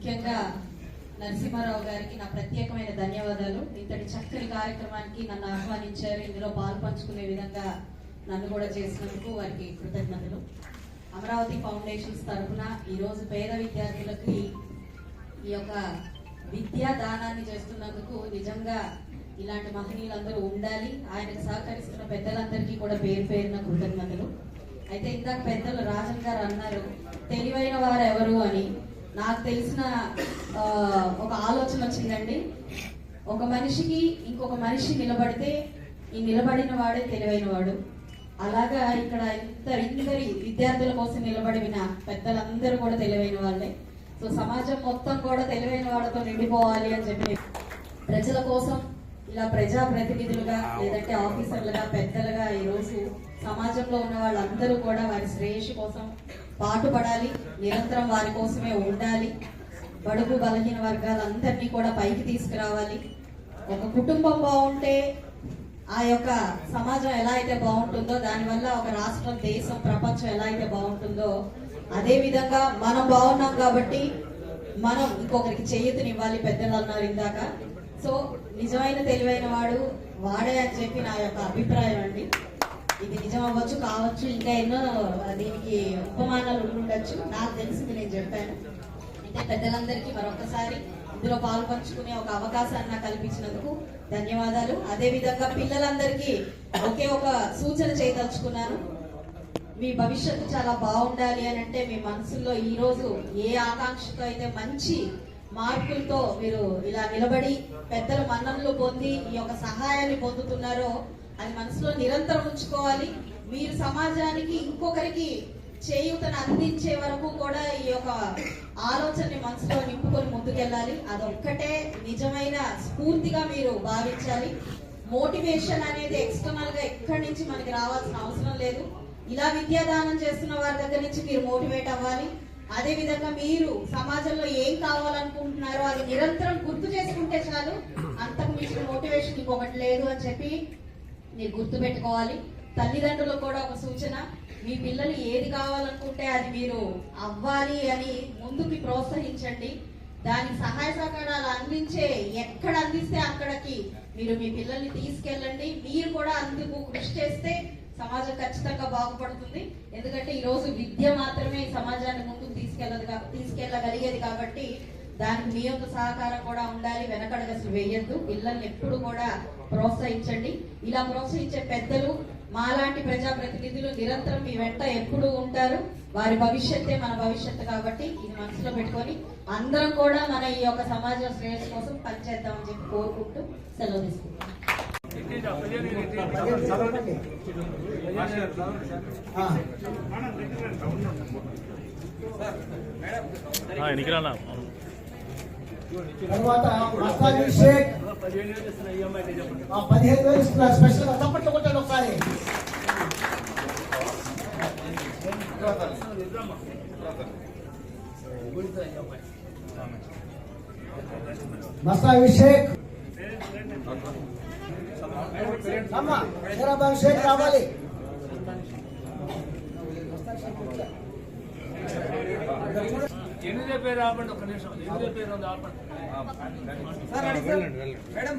ముఖ్యంగా నరసింహారావు గారికి నా ప్రత్యేకమైన ధన్యవాదాలు. ఇంతటి చక్కని కార్యక్రమానికి నన్ను ఆహ్వానించారు. ఇందులో పాల్పంచుకునే విధంగా నన్ను కూడా చేసినందుకు వారికి కృతజ్ఞతలు. అమరావతి ఫౌండేషన్స్ తరఫున ఈరోజు పేద విద్యార్థులకి ఈ యొక్క విద్యా దానాన్ని చేస్తున్నందుకు నిజంగా ఇలాంటి మహనీయులందరూ ఉండాలి. ఆయనకు సహకరిస్తున్న పెద్దలందరికీ కూడా పేరు పేరున కృతజ్ఞతలు. అయితే ఇందాక పెద్దలు రాజన్ గారు అన్నారు తెలివైన వారు ఎవరు అని. నాకు తెలిసిన ఒక ఆలోచన వచ్చిందండి. ఒక మనిషికి ఇంకొక మనిషి నిలబడితే ఈ నిలబడిన వాడే తెలివైన వాడు. అలాగా ఇక్కడ ఇందరి విద్యార్థుల కోసం నిలబడిన పెద్దలందరూ కూడా తెలివైన వాళ్ళే. సో సమాజం మొత్తం కూడా తెలివైన వాళ్ళతో నిండిపోవాలి అని చెప్పి ప్రజల కోసం ఇలా ప్రజా ప్రతినిధులుగా లేదంటే ఆఫీసర్లుగా పెద్దలుగా ఈరోజు సమాజంలో ఉన్న వాళ్ళందరూ కూడా వారి శ్రేయస్సు కోసం పాటుపడాలి, నిరంతరం వారి కోసమే ఉండాలి. బడుగు బలహీన వర్గాలందరినీ కూడా పైకి తీసుకురావాలి. ఒక కుటుంబం బాగుంటే ఆ యొక్క సమాజం ఎలా అయితే బాగుంటుందో, దానివల్ల ఒక రాష్ట్రం, దేశం, ప్రపంచం ఎలా అయితే బాగుంటుందో అదే విధంగా మనం బాగున్నాం కాబట్టి మనం ఇంకొకరికి చేయూతనివ్వాలి. పెద్దలు అన్నారు ఇందాక. సో నిజమైన తెలివైన వాడు వాడే అని చెప్పి నా యొక్క అభిప్రాయం అండి. ఇది నిజం అవ్వచ్చు, కావచ్చు, ఇంకా ఎన్నో దీనికి ఉపమానాలు ఉండొచ్చు. నాకు తెలిసింది నేను చెప్పాను. అయితే పెద్దలందరికీ మరొకసారి ఇందులో పాల్పంచుకునే ఒక అవకాశాన్ని నాకు కల్పించినందుకు ధన్యవాదాలు. అదే విధంగా పిల్లలందరికీ ఒకే ఒక సూచన చేయదలుచుకున్నాను. మీ భవిష్యత్తు చాలా బాగుండాలి అని అంటే మీ మనసులో ఈ రోజు ఏ ఆకాంక్షతో అయితే మంచి మార్పులతో మీరు ఇలా నిలబడి పెద్దల మన్ననలు పొంది ఈ యొక్క సహాయాన్ని పొందుతున్నారో అది మనసులో నిరంతరం ఉంచుకోవాలి. మీరు సమాజానికి ఇంకొకరికి చేయూతను అందించే వరకు కూడా ఈ యొక్క ఆలోచనని మనసులో నింపుకొని ముందుకెళ్ళాలి. అదొక్కటే నిజమైన స్ఫూర్తిగా మీరు భావించాలి. మోటివేషన్ అనేది ఎక్స్టర్నల్ గా ఎక్కడి నుంచి మనకి రావాల్సిన అవసరం లేదు. ఇలా విద్యాదానం చేస్తున్న వారి దగ్గర నుంచి మీరు మోటివేట్ అవ్వాలి. అదే విధంగా మీరు సమాజంలో ఏం కావాలనుకుంటున్నారో అది నిరంతరం గుర్తు చేసుకుంటే చాలు. అంతకు మించిన మోటివేషన్ ఇంకొకటి లేదు అని చెప్పి మీరు గుర్తు పెట్టుకోవాలి. తల్లిదండ్రులకు కూడా ఒక సూచన, మీ పిల్లలు ఏది కావాలనుకుంటే అది మీరు అవ్వాలి అని ముందుకి ప్రోత్సహించండి. దానికి సహాయ సహకారాలు అందించే ఎక్కడ అందిస్తే అక్కడికి మీరు మీ పిల్లల్ని తీసుకెళ్ళండి. మీరు కూడా అందుకు కృషి చేస్తే సమాజం ఖచ్చితంగా బాగుపడుతుంది. ఎందుకంటే ఈ రోజు విద్య మాత్రమే ఈ సమాజాన్ని ముందుకు తీసుకెళ్ళగలిగేది కాబట్టి దానికి మీ యొక్క సహకారం కూడా ఉండాలి. వెనకడగసలు వేయద్దు. పిల్లల్ని ఎప్పుడు కూడా ప్రోత్సహించండి. ఇలా ప్రోత్సహించే పెద్దలు మాలాంటి ప్రజాప్రతినిధులు నిరంతరం మీ వెంట ఎప్పుడు ఉంటారు. వారి భవిష్యత్తే మన భవిష్యత్తు కాబట్టి ఇది మనసులో పెట్టుకొని అందరం కూడా మన ఈ యొక్క సమాజ శ్రేయస్సు కోసం పనిచేద్దామని చెప్పి కోరుకుంటూ సెలవు తీసుకుంటాం. తర్వాత 15,000 ఇస్తున్నారు స్పెషల్. తప్పట్లు కొట్టండి ఒకసారి. మస్తాభిషేక్ అభిషేక్ రావాలి. ఎన్ని చెప్పారు ఆపండి, ఒక్క నిమిషం. ఎన్ని చెప్పారు ఆపండి. మేడం